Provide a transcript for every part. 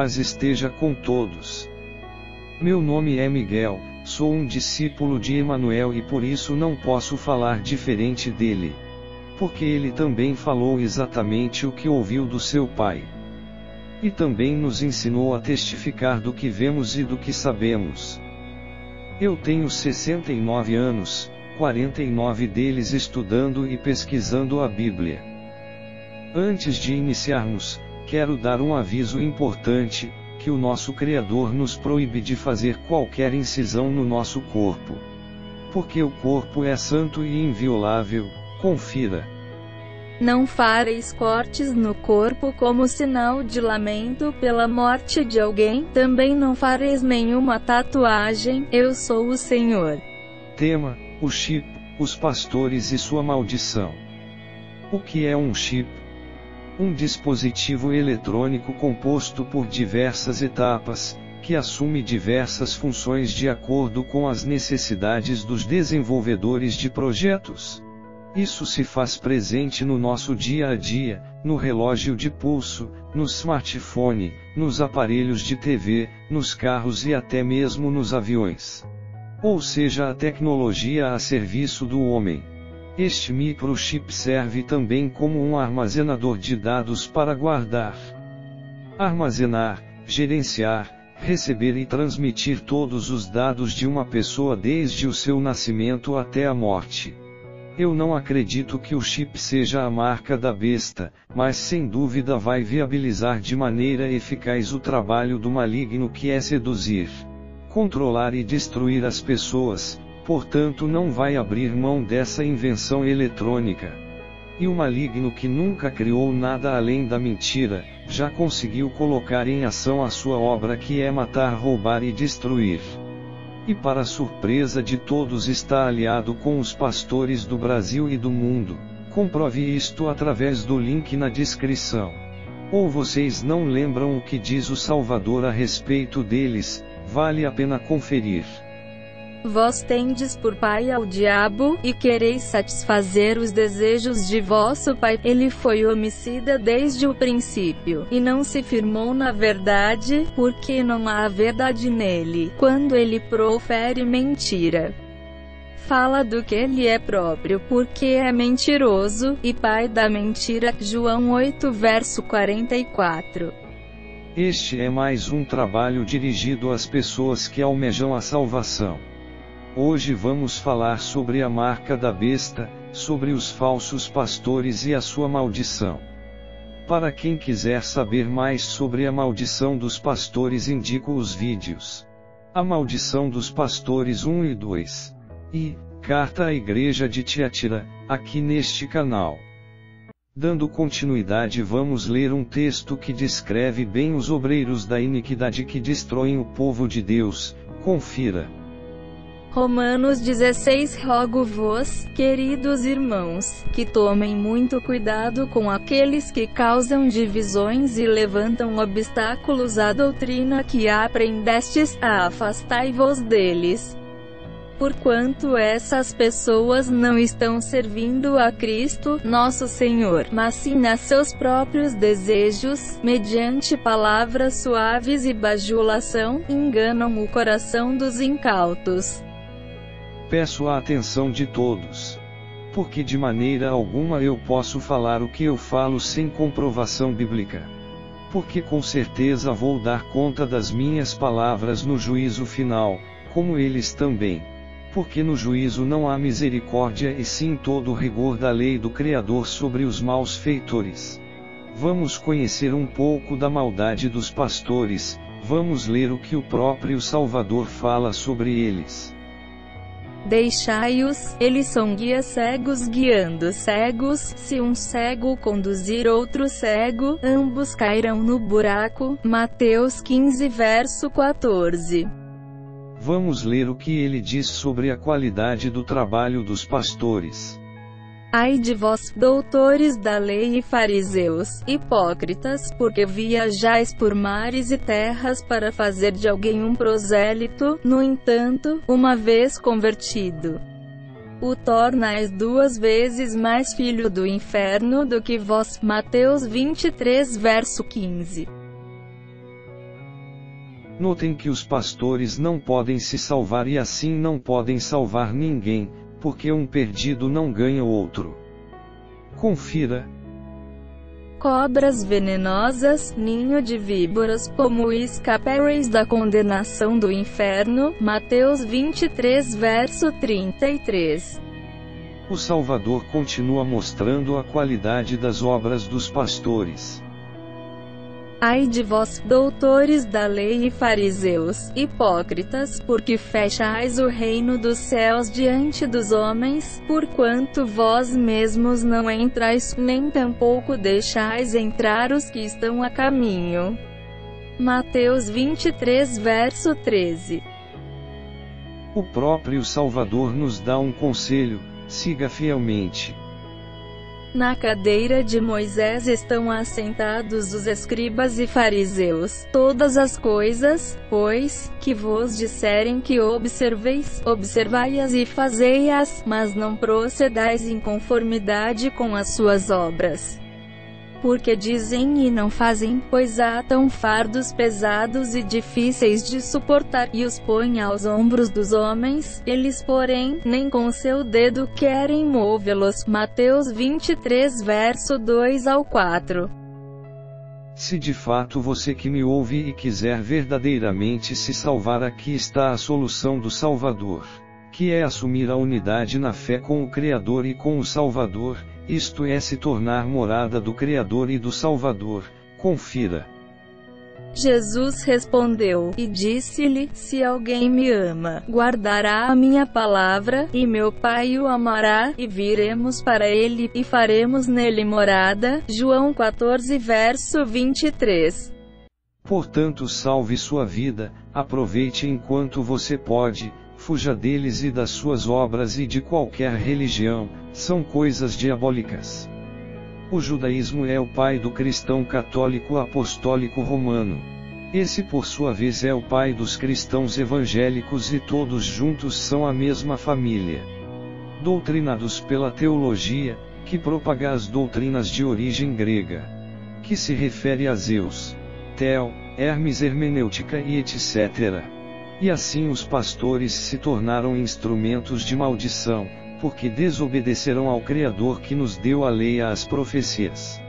paz esteja com todos. Meu nome é Miguel, sou um discípulo de Emanuel e por isso não posso falar diferente dele. Porque ele também falou exatamente o que ouviu do seu pai. E também nos ensinou a testificar do que vemos e do que sabemos. Eu tenho 69 anos, 49 deles estudando e pesquisando a Bíblia. Antes de iniciarmos, quero dar um aviso importante, que o nosso Criador nos proíbe de fazer qualquer incisão no nosso corpo. Porque o corpo é santo e inviolável, confira. Não fareis cortes no corpo como sinal de lamento pela morte de alguém, também não fareis nenhuma tatuagem, eu sou o Senhor. Tema: o chip, os pastores e sua maldição. O que é um chip? Um dispositivo eletrônico composto por diversas etapas, que assume diversas funções de acordo com as necessidades dos desenvolvedores de projetos. Isso se faz presente no nosso dia a dia, no relógio de pulso, no smartphone, nos aparelhos de TV, nos carros e até mesmo nos aviões. Ou seja, a tecnologia a serviço do homem. Este microchip serve também como um armazenador de dados para guardar, armazenar, gerenciar, receber e transmitir todos os dados de uma pessoa desde o seu nascimento até a morte. Eu não acredito que o chip seja a marca da besta, mas sem dúvida vai viabilizar de maneira eficaz o trabalho do maligno que é seduzir, controlar e destruir as pessoas, portanto não vai abrir mão dessa invenção eletrônica. E o maligno que nunca criou nada além da mentira, já conseguiu colocar em ação a sua obra que é matar, roubar e destruir. E para surpresa de todos está aliado com os pastores do Brasil e do mundo. Comprove isto através do link na descrição. Ou vocês não lembram o que diz o Salvador a respeito deles? Vale a pena conferir. Vós tendes por pai ao diabo, e quereis satisfazer os desejos de vosso pai. Ele foi homicida desde o princípio, e não se firmou na verdade, porque não há verdade nele. Quando ele profere mentira, fala do que ele é próprio, porque é mentiroso, e pai da mentira. João 8 verso 44. Este é mais um trabalho dirigido às pessoas que almejam a salvação. Hoje vamos falar sobre a marca da besta, sobre os falsos pastores e a sua maldição. Para quem quiser saber mais sobre a maldição dos pastores, indico os vídeos A Maldição dos Pastores 1 e 2 e Carta à Igreja de Tiatira, aqui neste canal. Dando continuidade, vamos ler um texto que descreve bem os obreiros da iniquidade que destroem o povo de Deus. Confira. Romanos 16. Rogo-vos, queridos irmãos, que tomem muito cuidado com aqueles que causam divisões e levantam obstáculos à doutrina que aprendestes, afastai-vos deles. Porquanto essas pessoas não estão servindo a Cristo, nosso Senhor, mas sim a seus próprios desejos, mediante palavras suaves e bajulação, enganam o coração dos incautos. Peço a atenção de todos. Porque de maneira alguma eu posso falar o que eu falo sem comprovação bíblica. Porque com certeza vou dar conta das minhas palavras no juízo final, como eles também. Porque no juízo não há misericórdia e sim todo o rigor da lei do Criador sobre os maus feitores. Vamos conhecer um pouco da maldade dos pastores, vamos ler o que o próprio Salvador fala sobre eles. Deixai-os, eles são guias cegos guiando cegos, se um cego conduzir outro cego, ambos cairão no buraco. Mateus 15 verso 14. Vamos ler o que ele diz sobre a qualidade do trabalho dos pastores. Ai de vós, doutores da lei e fariseus, hipócritas, porque viajais por mares e terras para fazer de alguém um prosélito, no entanto, uma vez convertido, o tornais 2 vezes mais filho do inferno do que vós. Mateus 23 verso 15. Notem que os pastores não podem se salvar e assim não podem salvar ninguém, porque um perdido não ganha outro. Confira. Cobras venenosas, ninho de víboras, como escapareis da condenação do inferno. Mateus 23 verso 33. O Salvador continua mostrando a qualidade das obras dos pastores. Ai de vós, doutores da lei e fariseus, hipócritas, porque fechais o reino dos céus diante dos homens, porquanto vós mesmos não entrais, nem tampouco deixais entrar os que estão a caminho. Mateus 23 verso 13. O próprio Salvador nos dá um conselho: siga fielmente. Na cadeira de Moisés estão assentados os escribas e fariseus. Todas as coisas, pois, que vos disserem que observeis, observai-as e fazei-as, mas não procedais em conformidade com as suas obras. Porque dizem e não fazem, pois atam fardos pesados e difíceis de suportar, e os põem aos ombros dos homens, eles porém, nem com seu dedo querem movê-los. Mateus 23 verso 2 ao 4. Se de fato você que me ouve e quiser verdadeiramente se salvar, aqui está a solução do Salvador, que é assumir a unidade na fé com o Criador e com o Salvador, isto é, se tornar morada do Criador e do Salvador. Confira. Jesus respondeu, e disse-lhe, se alguém me ama, guardará a minha palavra, e meu Pai o amará, e viremos para ele, e faremos nele morada. João 14 verso 23. Portanto, salve sua vida, aproveite enquanto você pode, fuja deles e das suas obras e de qualquer religião, são coisas diabólicas. O judaísmo é o pai do cristão católico apostólico romano. Esse por sua vez é o pai dos cristãos evangélicos e todos juntos são a mesma família. Doutrinados pela teologia, que propaga as doutrinas de origem grega, que se refere a Zeus, Tel, Hermes, hermenêutica e etc. E assim os pastores se tornaram instrumentos de maldição, porque desobedeceram ao Criador que nos deu a lei e as profecias.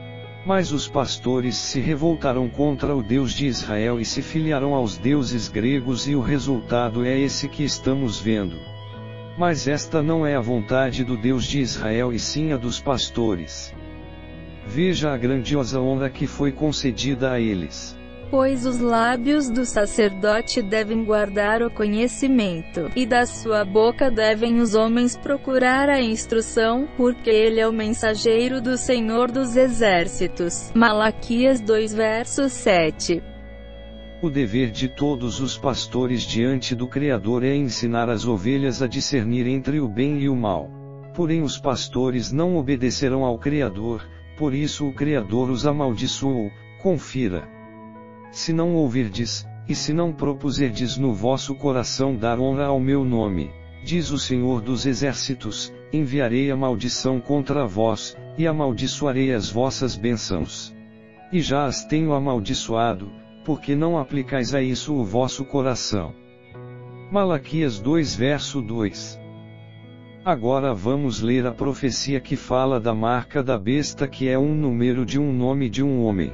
Mas os pastores se revoltaram contra o Deus de Israel e se filiaram aos deuses gregos, e o resultado é esse que estamos vendo. Mas esta não é a vontade do Deus de Israel e sim a dos pastores. Veja a grandiosa honra que foi concedida a eles. Pois os lábios do sacerdote devem guardar o conhecimento, e da sua boca devem os homens procurar a instrução, porque ele é o mensageiro do Senhor dos Exércitos. Malaquias 2 verso 7. O dever de todos os pastores diante do Criador é ensinar as ovelhas a discernir entre o bem e o mal. Porém os pastores não obedeceram ao Criador, por isso o Criador os amaldiçoou. Confira. Se não ouvirdes, e se não propuserdes no vosso coração dar honra ao meu nome, diz o Senhor dos Exércitos, enviarei a maldição contra vós, e amaldiçoarei as vossas bênçãos. E já as tenho amaldiçoado, porque não aplicais a isso o vosso coração. Malaquias 2 verso 2. Agora vamos ler a profecia que fala da marca da besta, que é um número de um nome de um homem.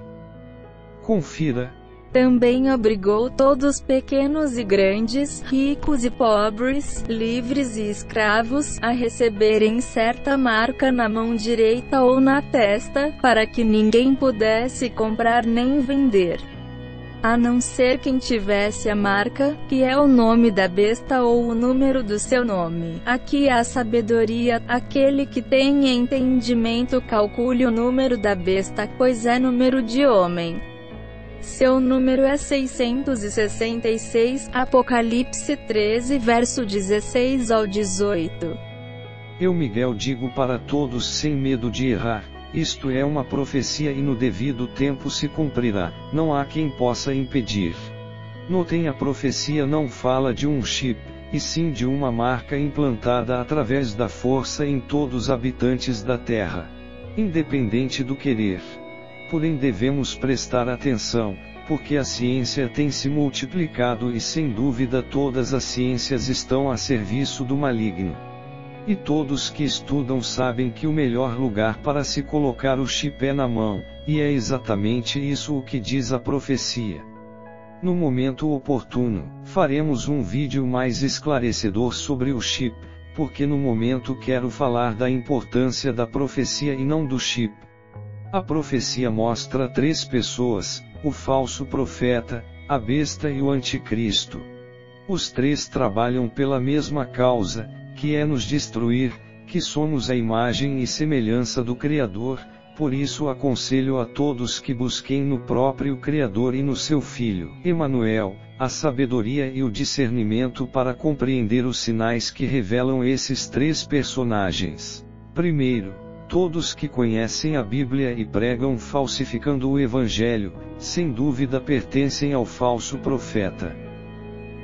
Confira. Também obrigou todos pequenos e grandes, ricos e pobres, livres e escravos, a receberem certa marca na mão direita ou na testa, para que ninguém pudesse comprar nem vender, a não ser quem tivesse a marca, que é o nome da besta ou o número do seu nome. Aqui há sabedoria: aquele que tem entendimento calcule o número da besta, pois é número de homem. Seu número é 666, Apocalipse 13 verso 16 ao 18. Eu, Miguel, digo para todos sem medo de errar, isto é uma profecia e no devido tempo se cumprirá, não há quem possa impedir. Notem, a profecia não fala de um chip, e sim de uma marca implantada através da força em todos os habitantes da Terra, independente do querer. Porém devemos prestar atenção, porque a ciência tem se multiplicado e sem dúvida todas as ciências estão a serviço do maligno. E todos que estudam sabem que o melhor lugar para se colocar o chip é na mão, e é exatamente isso o que diz a profecia. No momento oportuno, faremos um vídeo mais esclarecedor sobre o chip, porque no momento quero falar da importância da profecia e não do chip. A profecia mostra 3 pessoas, o falso profeta, a besta e o anticristo. Os 3 trabalham pela mesma causa, que é nos destruir, que somos a imagem e semelhança do Criador, por isso aconselho a todos que busquem no próprio Criador e no seu Filho, Emanuel, a sabedoria e o discernimento para compreender os sinais que revelam esses 3 personagens. Primeiro, todos que conhecem a Bíblia e pregam falsificando o Evangelho, sem dúvida pertencem ao falso profeta.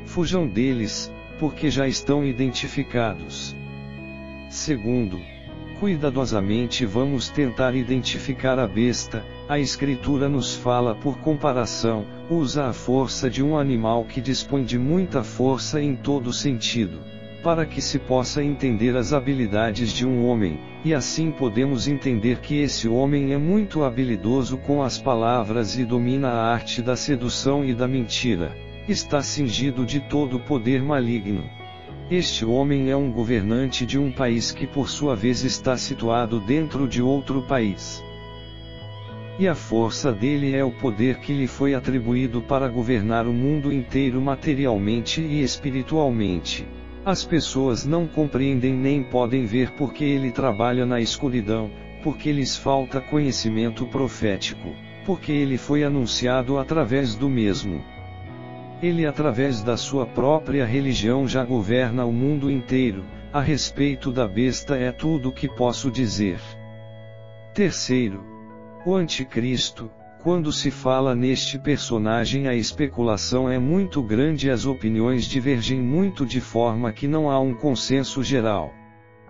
Fujam deles, porque já estão identificados. Segundo, cuidadosamente vamos tentar identificar a besta. A Escritura nos fala por comparação, usa a força de um animal que dispõe de muita força em todo sentido, para que se possa entender as habilidades de um homem, e assim podemos entender que esse homem é muito habilidoso com as palavras e domina a arte da sedução e da mentira. Está cingido de todo o poder maligno. Este homem é um governante de um país que por sua vez está situado dentro de outro país. E a força dele é o poder que lhe foi atribuído para governar o mundo inteiro materialmente e espiritualmente. As pessoas não compreendem nem podem ver porque ele trabalha na escuridão, porque lhes falta conhecimento profético, porque ele foi anunciado através do mesmo. Ele através da sua própria religião já governa o mundo inteiro. A respeito da besta é tudo o que posso dizer. Terceiro, o anticristo. Quando se fala neste personagem a especulação é muito grande e as opiniões divergem muito de forma que não há um consenso geral.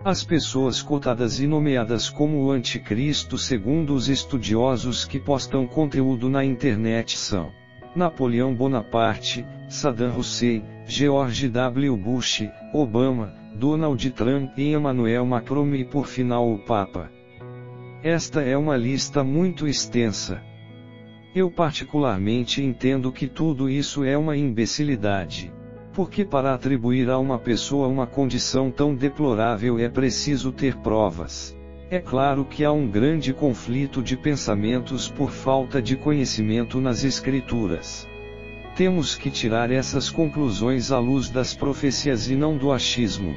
As pessoas cotadas e nomeadas como o anticristo segundo os estudiosos que postam conteúdo na internet são Napoleão Bonaparte, Saddam Hussein, George W. Bush, Obama, Donald Trump e Emmanuel Macron e por final o Papa. Esta é uma lista muito extensa. Eu particularmente entendo que tudo isso é uma imbecilidade. Porque para atribuir a uma pessoa uma condição tão deplorável é preciso ter provas. É claro que há um grande conflito de pensamentos por falta de conhecimento nas Escrituras. Temos que tirar essas conclusões à luz das profecias e não do achismo.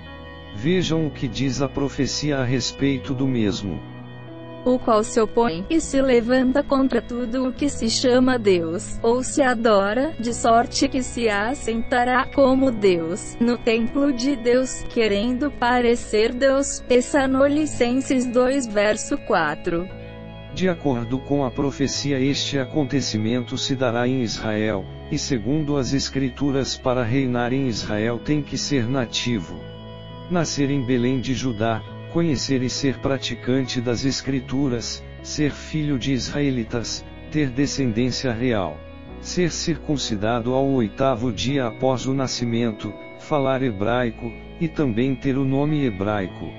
Vejam o que diz a profecia a respeito do mesmo. O qual se opõe, e se levanta contra tudo o que se chama Deus, ou se adora, de sorte que se assentará como Deus, no templo de Deus, querendo parecer Deus. Tessalonicenses 2 verso 4. De acordo com a profecia este acontecimento se dará em Israel, e segundo as Escrituras para reinar em Israel tem que ser nativo. Nascer em Belém de Judá, conhecer e ser praticante das Escrituras, ser filho de israelitas, ter descendência real, ser circuncidado ao 8º dia após o nascimento, falar hebraico, e também ter o nome hebraico.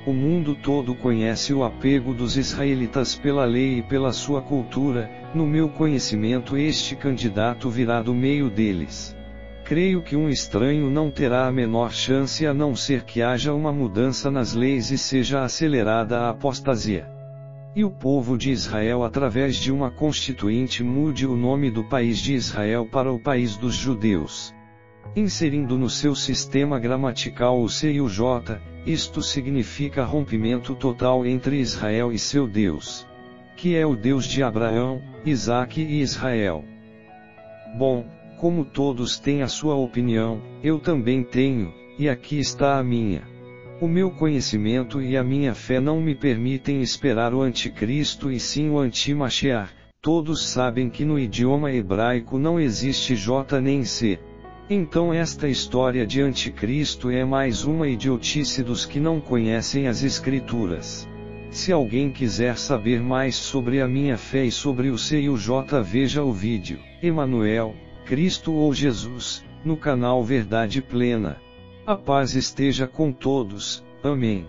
O mundo todo conhece o apego dos israelitas pela lei e pela sua cultura. No meu conhecimento este candidato virá do meio deles. Creio que um estranho não terá a menor chance a não ser que haja uma mudança nas leis e seja acelerada a apostasia. E o povo de Israel através de uma constituinte mude o nome do país de Israel para o país dos judeus. Inserindo no seu sistema gramatical o C e o J, isto significa rompimento total entre Israel e seu Deus, que é o Deus de Abraão, Isaque e Israel. Bom, como todos têm a sua opinião, eu também tenho, e aqui está a minha. O meu conhecimento e a minha fé não me permitem esperar o anticristo e sim o anti-Mashiach. Todos sabem que no idioma hebraico não existe J nem C. Então esta história de anticristo é mais uma idiotice dos que não conhecem as Escrituras. Se alguém quiser saber mais sobre a minha fé e sobre o CIUJ, veja o vídeo Emanuel, Cristo ou Jesus, no canal Verdade Plena. A paz esteja com todos. Amém.